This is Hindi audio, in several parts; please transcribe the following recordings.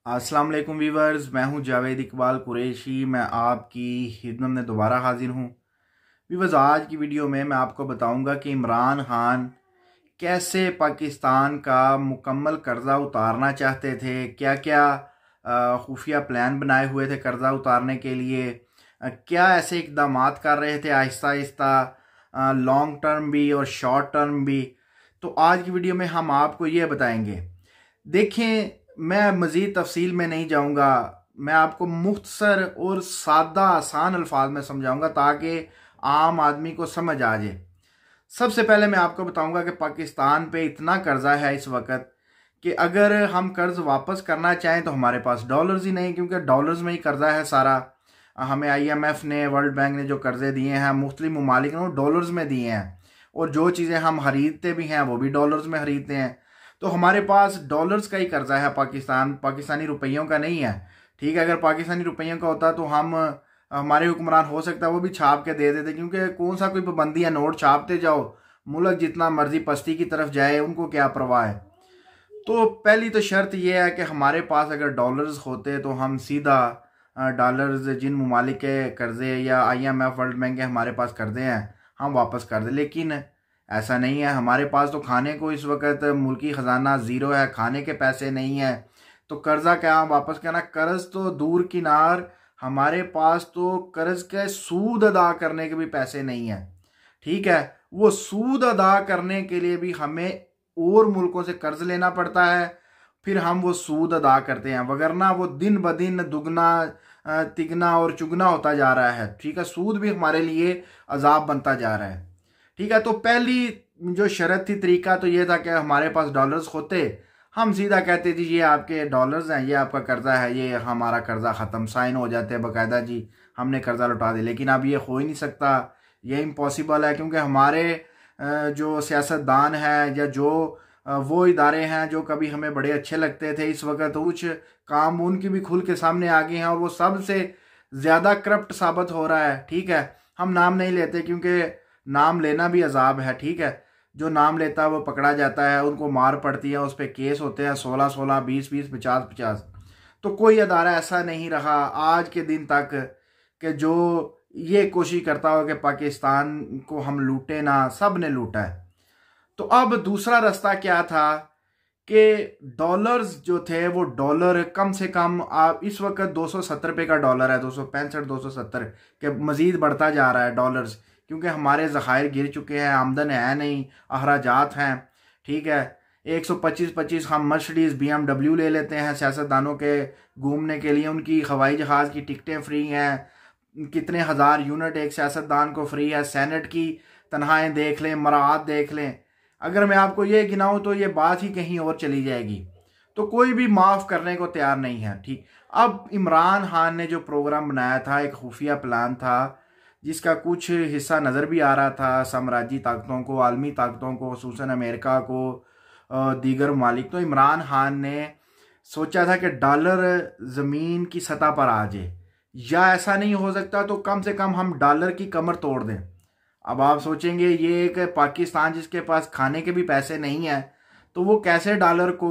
अस्सलाम वालेकुम वीवर्स, मैं हूं जावेद इकबाल कुरैशी। मैं आपकी खिदमत में दोबारा हाजिर हूं। वीवर्स, आज की वीडियो में मैं आपको बताऊंगा कि इमरान खान कैसे पाकिस्तान का मुकम्मल कर्जा उतारना चाहते थे, क्या क्या खुफिया प्लान बनाए हुए थे कर्जा उतारने के लिए, क्या ऐसे इकदाम कर रहे थे आहिस्ता आहिस्ता, लॉन्ग टर्म भी और शॉर्ट टर्म भी। तो आज की वीडियो में हम आपको ये बताएंगे। देखें, मैं मज़ीद तफसील में नहीं जाऊंगा, मैं आपको मुख्तसर और सादा आसान अल्फाज में समझाऊंगा ताकि आम आदमी को समझ आ जाए। सबसे पहले मैं आपको बताऊंगा कि पाकिस्तान पे इतना कर्जा है इस वक्त कि अगर हम कर्ज वापस करना चाहें तो हमारे पास डॉलर्स ही नहीं, क्योंकि डॉलर्स में ही कर्जा है सारा। हमें IMF ने, वर्ल्ड बैंक ने जो कर्जे दिए हैं मुख्तलिफ ममालिक ने, वो डॉलर्स में दिए हैं, और जो चीज़ें हम खरीदते भी हैं वो भी डॉलर्स में खरीदते हैं। तो हमारे पास डॉलर्स का ही कर्जा है, पाकिस्तानी रुपयों का नहीं है। ठीक है, अगर पाकिस्तानी रुपयों का होता तो हम, हमारे हुक्मरान हो सकता है वो भी छाप के दे देते, क्योंकि कौन सा कोई पाबंदी है, नोट छापते जाओ, मुल्क जितना मर्जी पस्ती की तरफ जाए, उनको क्या परवाह है। तो पहली तो शर्त यह है कि हमारे पास अगर डॉलर्स होते तो हम सीधा डॉलर्स जिन ममालिक के कर्जे या IMF वर्ल्ड बैंक के हमारे पास कर्जे हैं हम वापस कर दें, लेकिन ऐसा नहीं है। हमारे पास तो खाने को इस वक्त मुल्की ख़जाना ज़ीरो है, खाने के पैसे नहीं है, तो कर्जा क्या वापस करना। कर्ज तो दूर किनार, हमारे पास तो कर्ज के सूद अदा करने के भी पैसे नहीं है। ठीक है, वो सूद अदा करने के लिए भी हमें और मुल्कों से कर्ज लेना पड़ता है, फिर हम वो सूद अदा करते हैं, वगरना वो दिन ब दिन दुगना तिगना और चुगना होता जा रहा है। ठीक है, सूद भी हमारे लिए अजाब बनता जा रहा है। ठीक है, तो पहली जो शर्त थी, तरीका तो ये था कि हमारे पास डॉलर्स होते, हम सीधा कहते जी ये आपके डॉलर्स हैं, ये आपका कर्जा है, ये हमारा कर्जा ख़त्म, साइन हो जाते हैं बाकायदा जी, हमने कर्जा लौटा दिया। लेकिन अब ये हो ही नहीं सकता, ये इम्पॉसिबल है, क्योंकि हमारे जो सियासतदान है या जो वो इदारे हैं जो कभी हमें बड़े अच्छे लगते थे, इस वक्त कुछ काम उनकी भी खुल के सामने आ गए हैं, और वो सबसे ज़्यादा करप्ट साबित हो रहा है। ठीक है, हम नाम नहीं लेते क्योंकि नाम लेना भी अजाब है। ठीक है, जो नाम लेता है वो पकड़ा जाता है, उनको मार पड़ती है, उस पर केस होते हैं 16-16, 20-20, 50-50। तो कोई अदारा ऐसा नहीं रहा आज के दिन तक कि जो ये कोशिश करता हो कि पाकिस्तान को हम लूटे ना, सब ने लूटा है। तो अब दूसरा रास्ता क्या था कि डॉलर्स जो थे, वो डॉलर कम से कम, आप इस वक्त 270 रुपये का डॉलर है, 265, 270 के मज़ीद बढ़ता जा रहा है डॉलर्स, क्योंकि हमारे ज़खायर गिर चुके हैं, आमदन है नहीं, अखराजात हैं। ठीक है, 125 हम मर्सिडीज़ BMW ले लेते हैं सियासतदानों के घूमने के लिए, उनकी हवाई जहाज़ की टिकटें फ्री हैं, कितने हज़ार यूनिट एक सियासतदान को फ्री है। सेनेट की तनख्वाहें देख लें, मराहत देख लें, अगर मैं आपको ये गिनाऊं तो ये बात ही कहीं और चली जाएगी। तो कोई भी माफ़ करने को तैयार नहीं है। ठीक, अब इमरान खान ने जो प्रोग्राम बनाया था, एक खुफिया प्लान था जिसका कुछ हिस्सा नज़र भी आ रहा था साम्राज्यी ताकतों को, आलमी ताकतों को, खुसूसन अमेरिका को, दीगर ममालिक। तो इमरान खान ने सोचा था कि डॉलर ज़मीन की सतह पर आ जाए, या ऐसा नहीं हो सकता तो कम से कम हम डॉलर की कमर तोड़ दें। अब आप सोचेंगे ये एक पाकिस्तान जिसके पास खाने के भी पैसे नहीं है, तो वो कैसे डॉलर को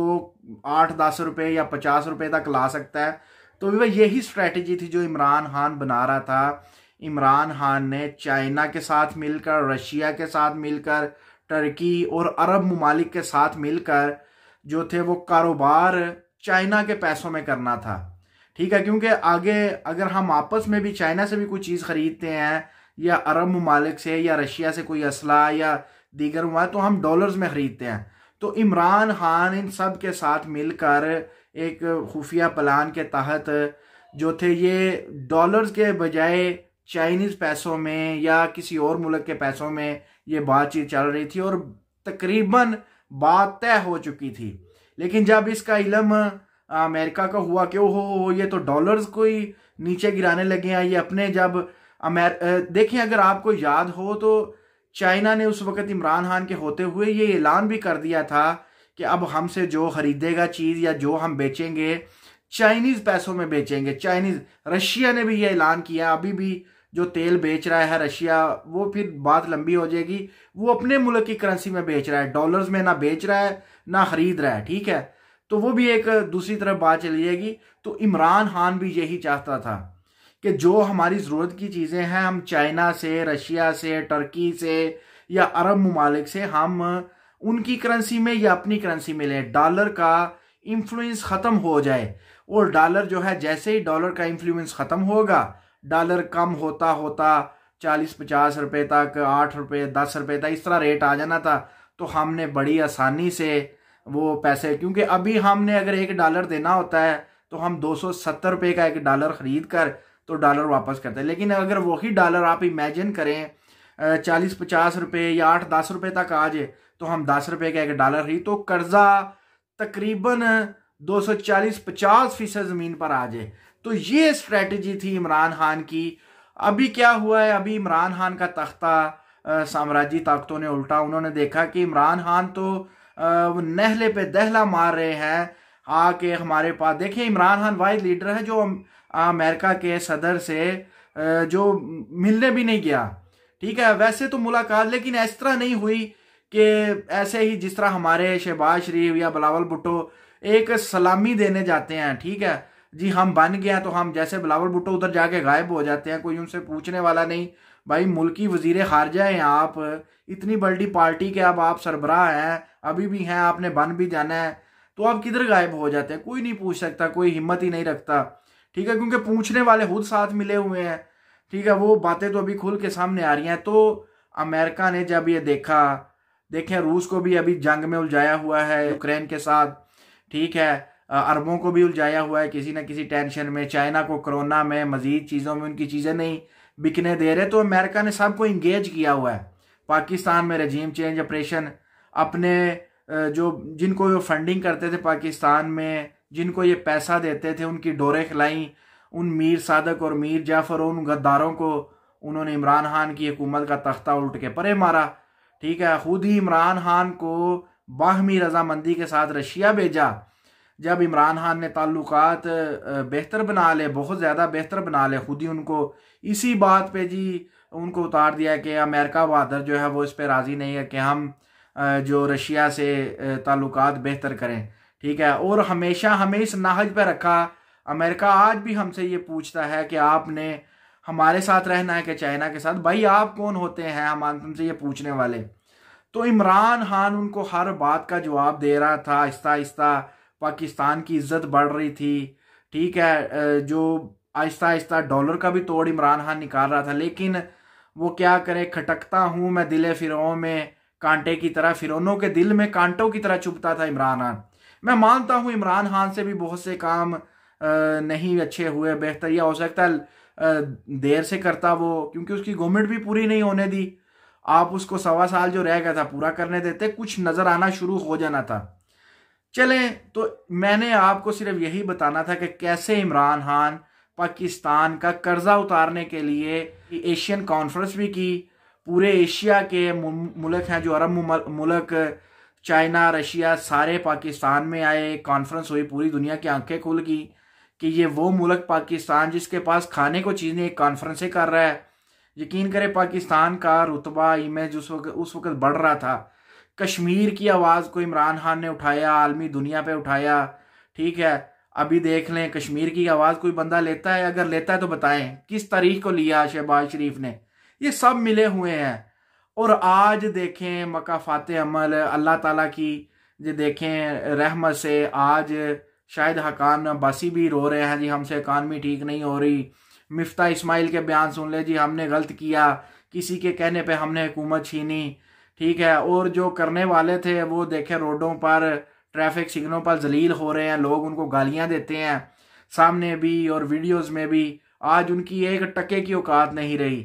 8-10 रुपये या 50 रुपये तक ला सकता है। तो वह यही स्ट्रेटजी थी जो इमरान खान बना रहा था। इमरान खान ने चाइना के साथ मिलकर, रशिया के साथ मिलकर, टर्की और अरब ममालिक के साथ मिलकर जो थे वो कारोबार चाइना के पैसों में करना था। ठीक है, क्योंकि आगे अगर हम आपस में भी चाइना से भी कोई चीज़ खरीदते हैं, या अरब ममालिक से या रशिया से कोई असला या दीगर ममालिक, तो हम डॉलर्स में ख़रीदते हैं। तो इमरान खान इन सब के साथ मिलकर एक खुफिया प्लान के तहत जो थे, ये डॉलर्स के बजाय चाइनीज़ पैसों में या किसी और मुल्क के पैसों में ये बातचीत चल रही थी, और तकरीबन बात तय हो चुकी थी। लेकिन जब इसका इल्म अमेरिका का हुआ कि ओहो ये तो डॉलर्स कोई नीचे गिराने लगे हैं, ये अपने जब देखिए, अगर आपको याद हो तो चाइना ने उस वक्त इमरान खान के होते हुए ये ऐलान भी कर दिया था कि अब हमसे जो खरीदेगा चीज़ या जो हम बेचेंगे चाइनीज़ पैसों में बेचेंगे। चाइनीज़, रशिया ने भी ये ऐलान किया, अभी भी जो तेल बेच रहा है रशिया, वो फिर बात लंबी हो जाएगी, वो अपने मुल्क की करेंसी में बेच रहा है, डॉलर्स में ना बेच रहा है ना खरीद रहा है। ठीक है, तो वो भी एक दूसरी तरफ बात चली जाएगी। तो इमरान खान भी यही चाहता था कि जो हमारी ज़रूरत की चीज़ें हैं हम चाइना से, रशिया से, टर्की से या अरब ममालिक से हम उनकी करेंसी में या अपनी करेंसी में लें, डॉलर का इन्फ्लुएंस ख़त्म हो जाए। और डॉलर जो है, जैसे ही डॉलर का इन्फ्लुएंस ख़त्म होगा, डॉलर कम होता होता 40-50 रुपए तक, 8 रुपए, 10 रुपए तक इस तरह रेट आ जाना था, तो हमने बड़ी आसानी से वो पैसे, क्योंकि अभी हमने अगर $1 देना होता है तो हम 270 रुपए का $1 खरीद कर तो डॉलर वापस करते हैं। लेकिन अगर वही डॉलर आप इमेजिन करें 40-50 रुपए या 8-10 रुपए तक आ जाए तो हम 10 रुपए का $1 खरीद, तो कर्जा तकरीबन 240-50% ज़मीन पर आ जाए। तो ये स्ट्रेटजी थी इमरान खान की। अभी क्या हुआ है, अभी इमरान खान का तख्ता साम्राज्यी ताकतों ने उल्टा। उन्होंने देखा कि इमरान खान तो नहले पे दहला मार रहे हैं आके हमारे पास। देखिए, इमरान खान वाहिद लीडर है जो अमेरिका के सदर से जो मिलने भी नहीं गया। ठीक है, वैसे तो मुलाकात, लेकिन इस तरह नहीं हुई कि ऐसे ही जिस तरह हमारे शहबाज शरीफ या बिलावल भुट्टो एक सलामी देने जाते हैं। ठीक है जी, हम बन गए तो हम, जैसे बिलावल भुट्टो उधर जाके गायब हो जाते हैं, कोई उनसे पूछने वाला नहीं। भाई, मुल्की वजीर खारजा हैं आप, इतनी बड़ी पार्टी के अब आप सरबराह हैं, अभी भी हैं, आपने बन भी जाना है, तो आप किधर गायब हो जाते हैं? कोई नहीं पूछ सकता, कोई हिम्मत ही नहीं रखता। ठीक है, क्योंकि पूछने वाले खुद साथ मिले हुए हैं। ठीक है, वो बातें तो अभी खुल के सामने आ रही हैं। तो अमेरिका ने जब ये देखा, देखें रूस को भी अभी जंग में उलझाया हुआ है यूक्रेन के साथ। ठीक है, अरबों को भी उलझाया हुआ है किसी न किसी टेंशन में, चाइना को कोरोना में, मजीद चीज़ों में उनकी चीज़ें नहीं बिकने दे रहे। तो अमेरिका ने सबको इंगेज किया हुआ है। पाकिस्तान में रजीम चेंज ऑपरेशन, अपने जो जिनको वो फंडिंग करते थे पाकिस्तान में, जिनको ये पैसा देते थे, उनकी डोरे खिलाई, उन मीर सादक और मीर जाफर और उन गद्दारों को उन्होंने इमरान खान की हुकूमत का तख्ता उल्ट के परे मारा। ठीक है, खुद ही इमरान खान को बाहमी रजामंदी के साथ रशिया भेजा। जब इमरान खान ने ताल्लुकात बेहतर बना ले, बहुत ज़्यादा बेहतर बना ले, खुद ही उनको इसी बात पे जी उनको उतार दिया कि अमेरिका बहादुर जो है वो इस पर राज़ी नहीं है कि हम जो रशिया से ताल्लुकात बेहतर करें। ठीक है, और हमेशा हमें इस नाहज पे रखा। अमेरिका आज भी हमसे ये पूछता है कि आपने हमारे साथ रहना है कि चाइना के साथ। भाई, आप कौन होते हैं हम तुमसे ये पूछने वाले? तो इमरान खान उनको हर बात का जवाब दे रहा था। आहिस्ता आहिस्ता पाकिस्तान की इज्जत बढ़ रही थी। ठीक है, जो आहिस्ता आहिस्ता डॉलर का भी तोड़ इमरान खान निकाल रहा था। लेकिन वो क्या करे, खटकता हूँ मैं दिले फिरौन में कांटे की तरह, फिरौनों के दिल में कांटों की तरह चुभता था इमरान खान। मैं मानता हूँ इमरान खान से भी बहुत से काम नहीं अच्छे हुए, बेहतर या हो सकता है देर से करता वो, क्योंकि उसकी गवर्नमेंट भी पूरी नहीं होने दी। आप उसको 1.25 साल जो रह गया था पूरा करने देते, कुछ नजर आना शुरू हो जाना था। चलें, तो मैंने आपको सिर्फ यही बताना था कि कैसे इमरान खान पाकिस्तान का कर्जा उतारने के लिए एशियन कॉन्फ्रेंस भी की। पूरे एशिया के मुल्क हैं जो अरब मुल्क, चाइना, रशिया, सारे पाकिस्तान में आए। कॉन्फ्रेंस हुई, पूरी दुनिया की आंखें खुल गई कि ये वो मुल्क पाकिस्तान जिसके पास खाने को चीज़ नहीं, एक कॉन्फ्रेंस कर रहा है। यकीन करें, पाकिस्तान का रुतबा, इमेज उस वक्त बढ़ रहा था। कश्मीर की आवाज़ को इमरान खान ने उठाया, आलमी दुनिया पे उठाया। ठीक है, अभी देख लें कश्मीर की आवाज़ कोई बंदा लेता है? अगर लेता है तो बताएं किस तारीख को लिया शहबाज शरीफ ने। ये सब मिले हुए हैं। और आज देखें मकाफात अमल अल्लाह ताला की, जो देखें रहमत से आज शायद हकान अब्बासी भी रो रहे हैं जी, हमसे इकानमी ठीक नहीं हो रही। मिफ्ता इस्माइल के बयान सुन ले जी, हमने गलत किया, किसी के कहने पे हमने हुकूमत छीनी। ठीक है, और जो करने वाले थे वो देखें रोडों पर, ट्रैफिक सिग्नलों पर जलील हो रहे हैं, लोग उनको गालियां देते हैं सामने भी और वीडियोस में भी। आज उनकी एक टके की औकात नहीं रही।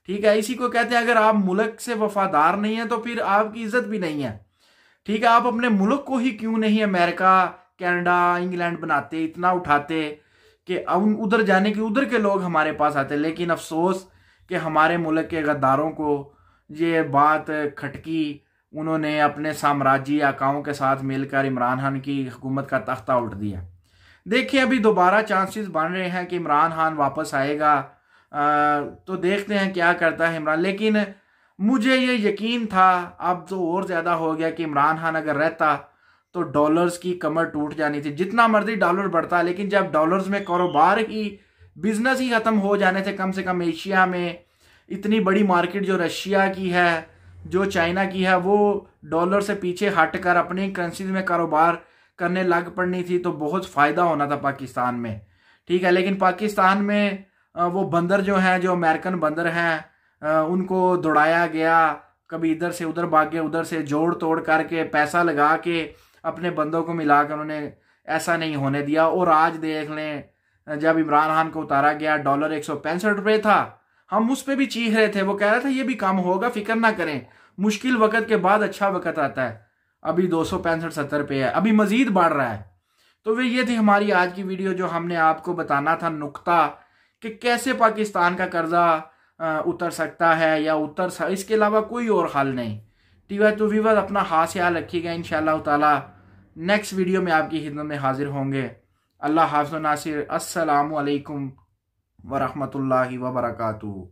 ठीक है, इसी को कहते हैं अगर आप मुल्क से वफादार नहीं है तो फिर आपकी इज्जत भी नहीं है। ठीक है, आप अपने मुल्क को ही क्यों नहीं अमेरिका, कनाडा, इंग्लैंड बनाते, इतना उठाते कि अब उधर जाने के उधर के लोग हमारे पास आते। लेकिन अफसोस कि हमारे मुल्क के गद्दारों को ये बात खटकी, उन्होंने अपने साम्राज्यी आकाओं के साथ मिलकर इमरान खान की हुकूमत का तख्ता उल्ट दिया। देखिए, अभी दोबारा चांसेस बन रहे हैं कि इमरान खान वापस आएगा। तो देखते हैं क्या करता है इमरान। लेकिन मुझे ये यकीन था, अब तो और ज़्यादा हो गया कि इमरान खान अगर रहता तो डॉलर्स की कमर टूट जानी थी। जितना मर्जी डॉलर बढ़ता, लेकिन जब डॉलर्स में कारोबार ही, बिजनेस ही खत्म हो जाने थे, कम से कम एशिया में इतनी बड़ी मार्केट जो रशिया की है, जो चाइना की है, वो डॉलर से पीछे हटकर अपनी करेंसीज में कारोबार करने लग पड़नी थी, तो बहुत फ़ायदा होना था पाकिस्तान में। ठीक है, लेकिन पाकिस्तान में वो बंदर जो हैं, जो अमेरिकन बंदर हैं, उनको दौड़ाया गया, कभी इधर से उधर भागे, उधर से जोड़ तोड़ करके पैसा लगा के अपने बंदों को मिलाकर उन्होंने ऐसा नहीं होने दिया। और आज देख लें, जब इमरान खान को उतारा गया, डॉलर 165 रुपये था, हम उस पर भी चीख रहे थे। वो कह रहा था ये भी कम होगा, फिक्र ना करें, मुश्किल वक्त के बाद अच्छा वक्त आता है। अभी 265-70 पे है, अभी मजीद बढ़ रहा है। तो वे ये थी हमारी आज की वीडियो, जो हमने आपको बताना था नुक्ता कि कैसे पाकिस्तान का कर्जा उतर सकता है या इसके अलावा कोई और हल नहीं। ठीक है, तो व्यूअर्स अपना खास ख्याल रखिएगा। इंशाअल्लाह ताला नेक्स्ट वीडियो में आपकी खिदमत में हाजिर होंगे। अल्लाह हाफ़िज़ नासिर। अस्सलामु अलैकुम वरहमतुल्लाहि वबरकातुहू।